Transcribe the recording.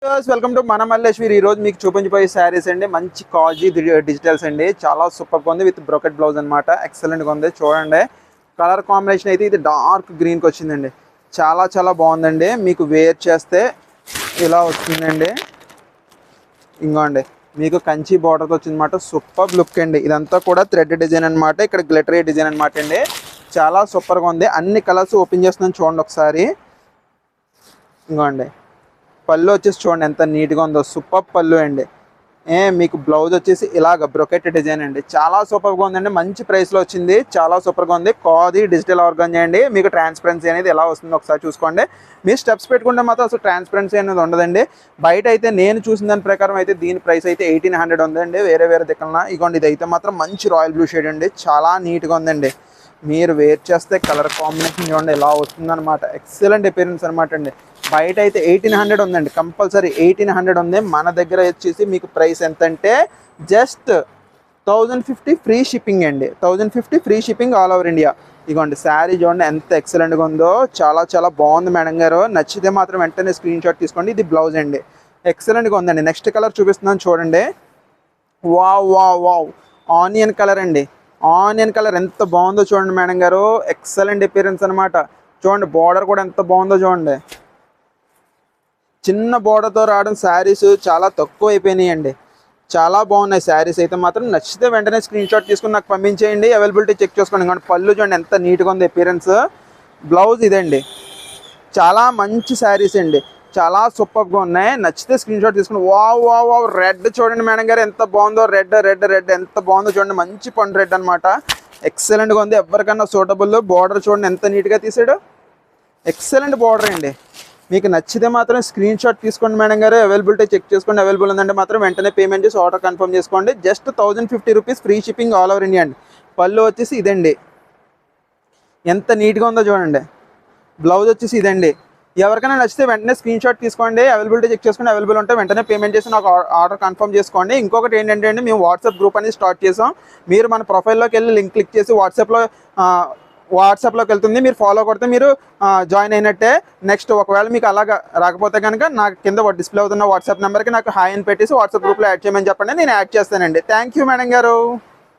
Welcome to మన మల్లేశ్వరి. ఈ రోజు మీకు చూపించిపోయే శారీస్ అండి. మంచి కాజీ డిజిటల్స్ అండి. చాలా సూపర్ గా ఉంది విత్ బ్రోకెట్ బ్లౌజ్ అనమాట. ఎక్సలెంట్ గా ఉంది. చూడండి కలర్ కాంబినేషన్ అయితే ఇది డార్క్ గ్రీన్ కి వచ్చిందండి. చాలా చాలా బాగుందండి. మీకు వేర్ చేస్తే ఇలా వస్తుందండి. ఇంకోండి మీకు కంచి బార్డర్ వచ్చింది అనమాట. సూపర్ లుక్ అండి. ఇదంతా కూడా థ్రెడ్ డిజైన్ అనమాట. ఇక్కడ గ్లిటరీ డిజైన్ అనమాట అండి. చాలా సూపర్ గా ఉంది. అన్ని కలర్స్ ఓపెన్ చేస్తున్నాను చూడండి ఒకసారి. ఇంకోండి పళ్ళు వచ్చేసి చూడండి ఎంత నీట్గా ఉందో. సూపర్ పళ్ళు అండి. మీకు బ్లౌజ్ వచ్చేసి ఇలాగ బ్రొకెట్ డిజైన్ అండి. చాలా సూపర్గా ఉందండి. మంచి ప్రైస్లో వచ్చింది. చాలా సూపర్గా ఉంది. కాది డిజిటల్ ఆర్గంజా అండి. మీకు ట్రాన్స్పరెన్సీ అనేది ఎలా వస్తుందో ఒకసారి చూసుకోండి. మీరు స్టెప్స్ పెట్టుకుంటే మాత్రం అసలు ట్రాన్స్పరెన్సీ అనేది ఉండదండి. బయట అయితే నేను చూసిన దాని ప్రకారం అయితే దీని ప్రైస్ అయితే 1800 ఉందండి. వేరే దిక్కున ఇగోండి ఇది అయితే మాత్రం మంచి రాయల్ బ్లూ షేడ్ అండి. చాలా నీట్గా ఉందండి. మీరు వేర్ చేస్తే కలర్ కాంబినేషన్ చూడండి ఎలా వస్తుందన్నమాట. ఎక్సలెంట్ అపియరెన్స్ అనమాట అండి. బయట అయితే 1800 ఉందండి. కంపల్సరీ 1800 ఉంది. మన దగ్గర వచ్చేసి మీకు ప్రైస్ ఎంత అంటే జస్ట్ 1050 ఫ్రీ షిప్పింగ్ అండి. 1050 free shipping all over India. ఇదిగోండి శారీ చూడండి ఎంత ఎక్సలెంట్గా ఉందో. చాలా చాలా బాగుంది మేడం గారు. నచ్చితే మాత్రం వెంటనే స్క్రీన్ షాట్ తీసుకోండి. ఇది బ్లౌజ్ అండి. ఎక్సలెంట్గా ఉందండి. నెక్స్ట్ కలర్ చూపిస్తున్నాను చూడండి. Wow wow wow onion colour అండి. ఆనియన్ కలర్ ఎంత బాగుందో చూడండి మేడం గారు. ఎక్సలెంట్ అపియరెన్స్ అనమాట. చూడండి బార్డర్ కూడా ఎంత బాగుందో చూడండి. చిన్న బోర్డర్తో రావడం శారీస్ చాలా తక్కువ అయిపోయినాయండి. చాలా బాగున్నాయి శారీస్ అయితే మాత్రం. నచ్చితే వెంటనే స్క్రీన్ షాట్ తీసుకుని నాకు పంపించేయండి. అవైలబిలిటీ చెక్ చేసుకోండి. ఇంకోటి పళ్ళు చూడండి ఎంత నీట్గా ఉంది అపియరెన్స్. బ్లౌజ్ ఇదండి. చాలా మంచి శారీస్ అండి. చాలా సూపర్గా ఉన్నాయి. నచ్చితే స్క్రీన్ షాట్ తీసుకుని వావ్ వావ్ వావ్ రెడ్ చూడండి మేడం గారు ఎంత బాగుందో. రెడ్ రెడ్ రెడ్ ఎంత బాగుందో చూడండి. మంచి పండు రెడ్ అనమాట. ఎక్సలెంట్గా ఉంది. ఎవరికన్నా సూటబుల్. బార్డర్ చూడండి ఎంత నీట్గా తీసాడు. ఎక్సలెంట్ బార్డర్ అండి. మీకు నచ్చితే మాత్రం స్క్రీన్ షాట్ తీసుకోండి మేడం గారు. అవైలబిలిటీ చెక్ చేసుకోండి. అవైలబుల్ ఉందంటే మాత్రం వెంటనే పేమెంట్ చేసి ఆర్డర్ కన్ఫర్మ్ చేసుకోండి. Just 1050 rupees free shipping all over India అండి. పళ్ళు వచ్చేసి ఇదండి. ఎంత నీట్గా ఉందో చూడండి. బ్లౌజ్ వచ్చేసి ఇదండి. ఎవరికైనా నచ్చితే వెంటనే స్క్రీన్ షాట్ తీసుకోండి. అవైలబిలిటీ చెక్ చేసుకుని అవైలబుల్ ఉంటే వెంటనే పేమెంట్ చేసి నాకు ఆర్డర్ కన్ఫర్మ్ చేసుకోండి. ఇంకొకటి ఏంటంటే అండి మేము వాట్సాప్ గ్రూప్ అనేది స్టార్ట్ చేసాం. మీరు మన ప్రొఫైల్లోకి వెళ్ళి లింక్ క్లిక్ చేసి వాట్సాప్లోకి వెళ్తుంది. మీరు ఫాలో కొడితే మీరు జాయిన్ అయినట్టే. నెక్స్ట్ ఒకవేళ మీకు అలాగా రాకపోతే కనుక నాకు కింద డిస్ప్లే అవుతున్న వాట్సాప్ నెంబర్కి నాకు హాయ్ అని పెట్టేసి వాట్సాప్ గ్రూప్లో యాడ్ చేయమని చెప్పండి. నేను యాడ్ చేస్తానండి. థ్యాంక్ యూ మేడం గారు.